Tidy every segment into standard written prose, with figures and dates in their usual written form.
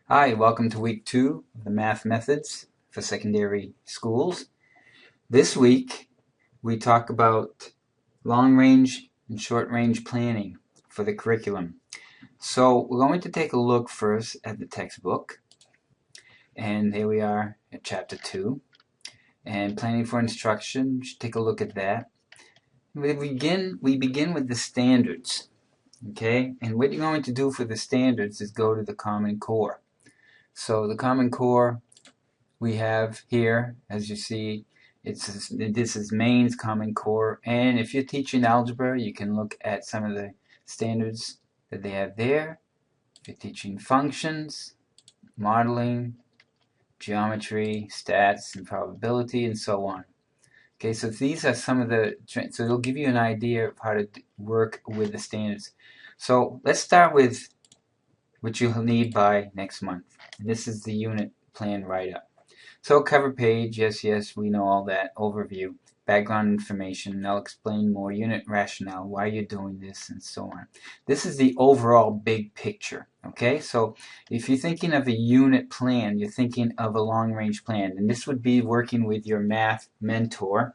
Hi, welcome to week 2 of the math methods for secondary schools. This week we talk about long range and short range planning for the curriculum. So we're going to take a look first at the textbook, and here we are at chapter 2, and planning for instruction. You should take a look at that. We begin with the standards, okay? And what you're going to do for the standards is go to the Common Core. So the Common Core we have here, as you see, this is mains, Common Core, and if you're teaching algebra, you can look at some of the standards that they have there. If you're teaching functions, modeling, geometry, stats, and probability, and so on. Okay, so these are some of the, so it'll give you an idea of how to work with the standards. So let's start with what you'll need by next month. And this is the unit plan write-up. So cover page, yes, we know all that. Overview, background information, I'll explain more, unit rationale, why you're doing this, and so on. This is the overall big picture, okay? So if you're thinking of a unit plan, you're thinking of a long-range plan, and this would be working with your math mentor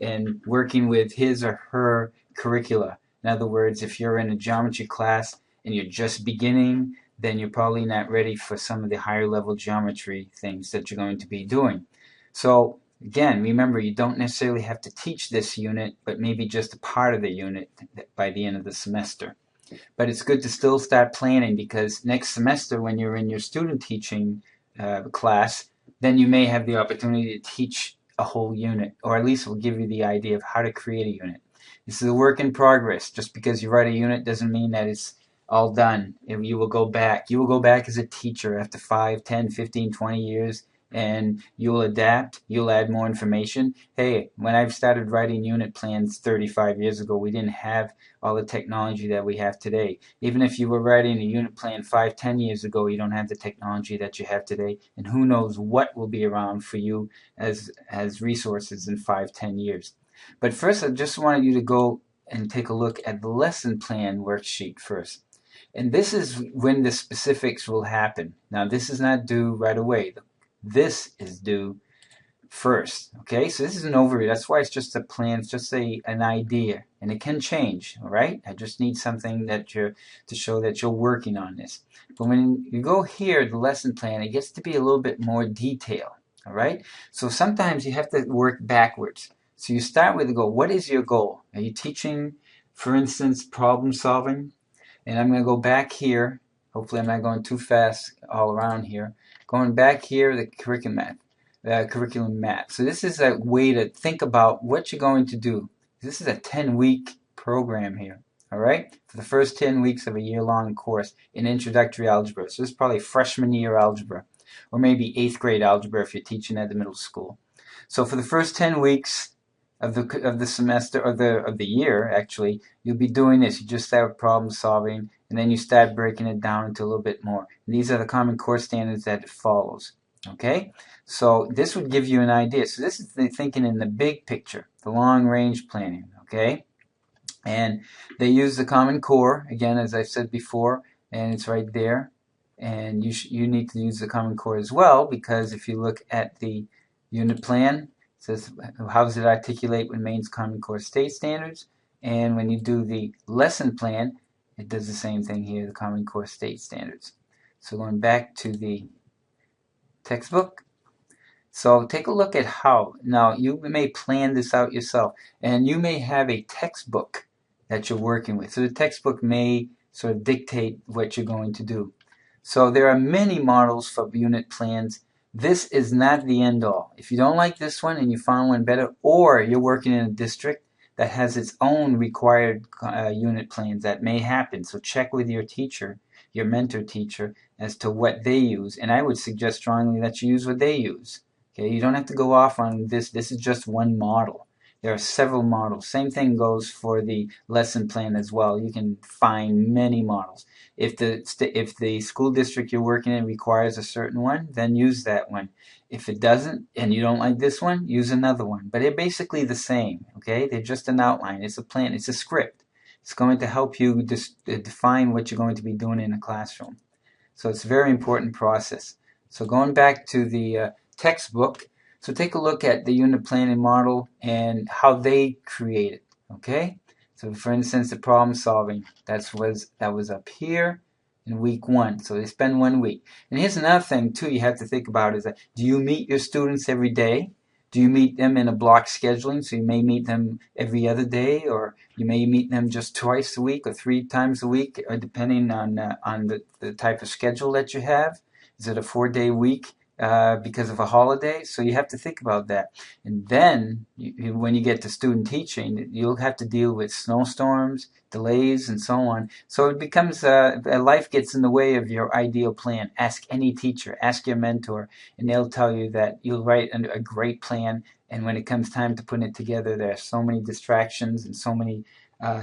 and working with his or her curricula. In other words, if you're in a geometry class and you're just beginning, then you're probably not ready for some of the higher level geometry things that you're going to be doing. So again, remember, you don't necessarily have to teach this unit, but maybe just a part of the unit by the end of the semester. But it's good to still start planning, because next semester when you're in your student teaching class, then you may have the opportunity to teach a whole unit, or at least it will give you the idea of how to create a unit. This is a work in progress. Just because you write a unit doesn't mean that it's all done. You will go back. You will go back as a teacher after 5, 10, 15, 20 years, and you'll adapt. You'll add more information. Hey, when I started writing unit plans 35 years ago, we didn't have all the technology that we have today. Even if you were writing a unit plan 5, 10 years ago, you don't have the technology that you have today, and who knows what will be around for you as resources in 5, 10 years. But first, I just wanted you to go and take a look at the lesson plan worksheet first. And this is when the specifics will happen. Now, this is not due right away. This is due first. Okay, so this is an overview. That's why it's just a plan. It's just an idea, and it can change. All right, I just need something that to show that you're working on this. But when you go here, the lesson plan, it gets to be a little bit more detail. All right, so sometimes you have to work backwards. So you start with the goal. What is your goal? Are you teaching, for instance, problem solving? And I'm going to go back here. Hopefully I'm not going too fast all around here. Going back here, the curriculum map. So this is a way to think about what you're going to do. This is a 10-week program here, all right? For the first 10 weeks of a year-long course in introductory algebra. So this is probably freshman year algebra, or maybe 8th grade algebra if you're teaching at the middle school. So for the first 10 weeks of the semester, of the year, actually, you'll be doing this. You just start with problem solving, and then you start breaking it down into a little bit more. And these are the Common Core standards that it follows. Okay, so this would give you an idea. So this is the thinking in the big picture, the long range planning. Okay, and they use the Common Core again, as I've said before, and it's right there. And you need to use the Common Core as well, because if you look at the unit plan, says how does it articulate with mains Common Core state standards, and when you do the lesson plan, it does the same thing here, the Common Core state standards. So going back to the textbook, so take a look at how. Now you may plan this out yourself, and you may have a textbook that you're working with. So the textbook may sort of dictate what you're going to do. So there are many models for unit plans. This is not the end all. If you don't like this one and you found one better, or you're working in a district that has its own required unit plans, that may happen. So check with your teacher, your mentor teacher, as to what they use. And I would suggest strongly that you use what they use. Okay, you don't have to go off on this. This is just one model. There are several models. Same thing goes for the lesson plan as well. You can find many models. If the school district you're working in requires a certain one, then use that one. If it doesn't, and you don't like this one, use another one. But they're basically the same, okay? They're just an outline. It's a plan. It's a script. It's going to help you define what you're going to be doing in a classroom. So it's a very important process. So going back to the textbook, so take a look at the unit planning model and how they create it, okay? So for instance, the problem solving, that was up here in week 1. So they spend 1 week. And here's another thing too you have to think about is that, do you meet your students every day? Do you meet them in a block scheduling? So you may meet them every other day, or you may meet them just twice a week or 3 times a week, depending on the type of schedule that you have. Is it a 4-day week because of a holiday? So you have to think about that. And then when you get to student teaching, you'll have to deal with snowstorms, delays, and so on. So it becomes life gets in the way of your ideal plan. Ask any teacher, ask your mentor, and they'll tell you that you'll write a great plan, and when it comes time to putting it together, there are so many distractions and so many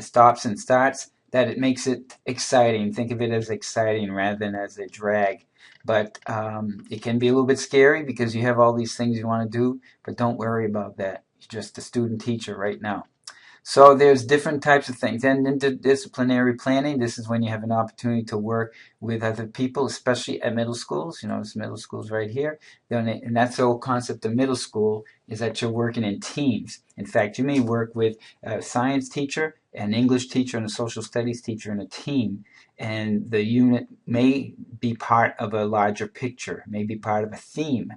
stops and starts that it makes it exciting. Think of it as exciting rather than as a drag. But it can be a little bit scary because you have all these things you want to do, but don't worry about that. You're just a student teacher right now. So there's different types of things. And interdisciplinary planning, this is when you have an opportunity to work with other people, especially at middle schools. You know, it's middle schools right here. And that's the whole concept of middle school, is that you're working in teams. In fact, you may work with a science teacher, an English teacher, and a social studies teacher in a team. And the unit may be part of a larger picture, may be part of a theme.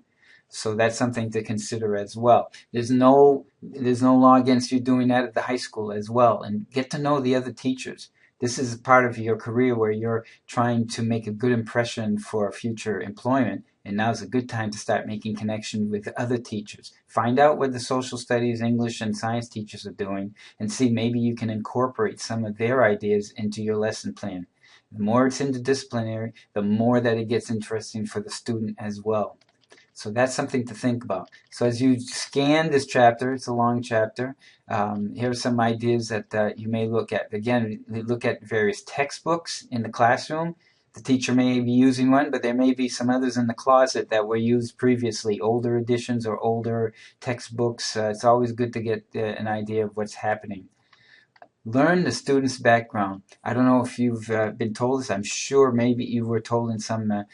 So that's something to consider as well. There's no law against you doing that at the high school as well. And get to know the other teachers. This is part of your career where you're trying to make a good impression for future employment. And now's a good time to start making connections with other teachers. Find out what the social studies, English, and science teachers are doing, and see maybe you can incorporate some of their ideas into your lesson plan. The more it's interdisciplinary, the more that it gets interesting for the student as well. So that's something to think about. So as you scan this chapter, it's a long chapter, here are some ideas that you may look at. Again, look at various textbooks in the classroom. The teacher may be using one, but there may be some others in the closet that were used previously, older editions or older textbooks. It's always good to get an idea of what's happening. Learn the student's background. I don't know if you've been told this. I'm sure maybe you were told in some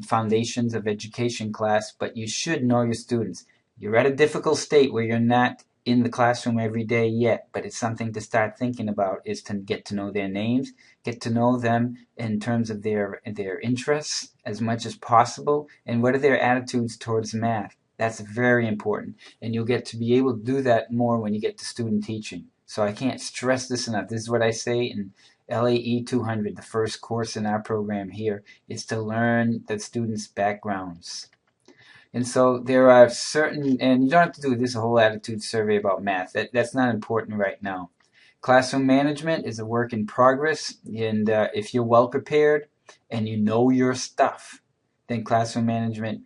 foundations of education class, but you should know your students. You're at a difficult state where you're not in the classroom every day yet, but it's something to start thinking about, is to get to know their names, get to know them in terms of their interests as much as possible, and what are their attitudes towards math. That's very important, and you'll get to be able to do that more when you get to student teaching. So I can't stress this enough. This is what I say in LAE 200, the first course in our program here, is to learn the students' backgrounds. And so there are certain, and you don't have to do this whole attitude survey about math. That's not important right now. Classroom management is a work in progress, and if you're well prepared and you know your stuff, then classroom management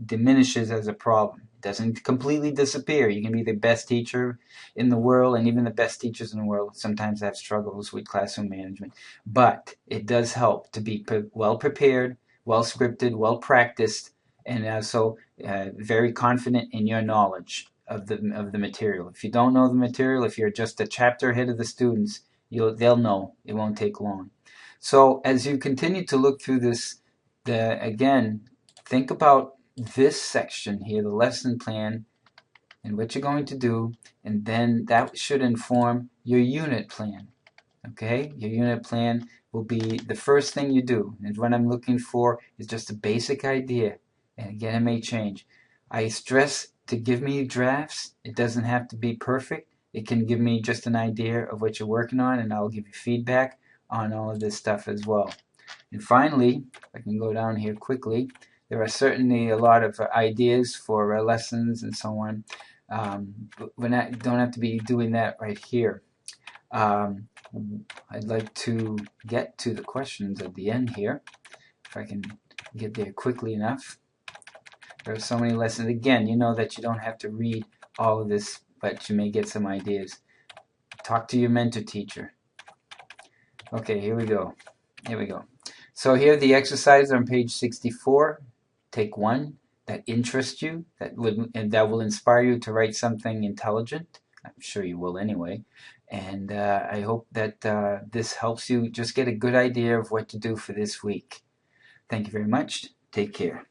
diminishes as a problem. It doesn't completely disappear. You can be the best teacher in the world, and even the best teachers in the world sometimes have struggles with classroom management. But it does help to be well prepared, well scripted, well practiced, and also very confident in your knowledge of the material. If you don't know the material, if you're just a chapter ahead of the students, they'll know. It won't take long. So as you continue to look through this, again, think about this section here, the lesson plan, and what you're going to do, and then that should inform your unit plan. Okay, your unit plan will be the first thing you do, and what I'm looking for is just a basic idea, and again, it may change. I stress to give me drafts. It doesn't have to be perfect. It can give me just an idea of what you're working on, and I'll give you feedback on all of this stuff as well. And finally, I can go down here quickly, there are certainly a lot of ideas for lessons and so on. But we don't have to be doing that right here. I'd like to get to the questions at the end here, if I can get there quickly enough. There are so many lessons. Again, you know that you don't have to read all of this, but you may get some ideas. Talk to your mentor teacher. Okay, here we go. Here we go. So here the exercises on page 64. Take one that interests you, that will inspire you to write something intelligent. I'm sure you will anyway. And I hope that this helps you just get a good idea of what to do for this week. Thank you very much. Take care.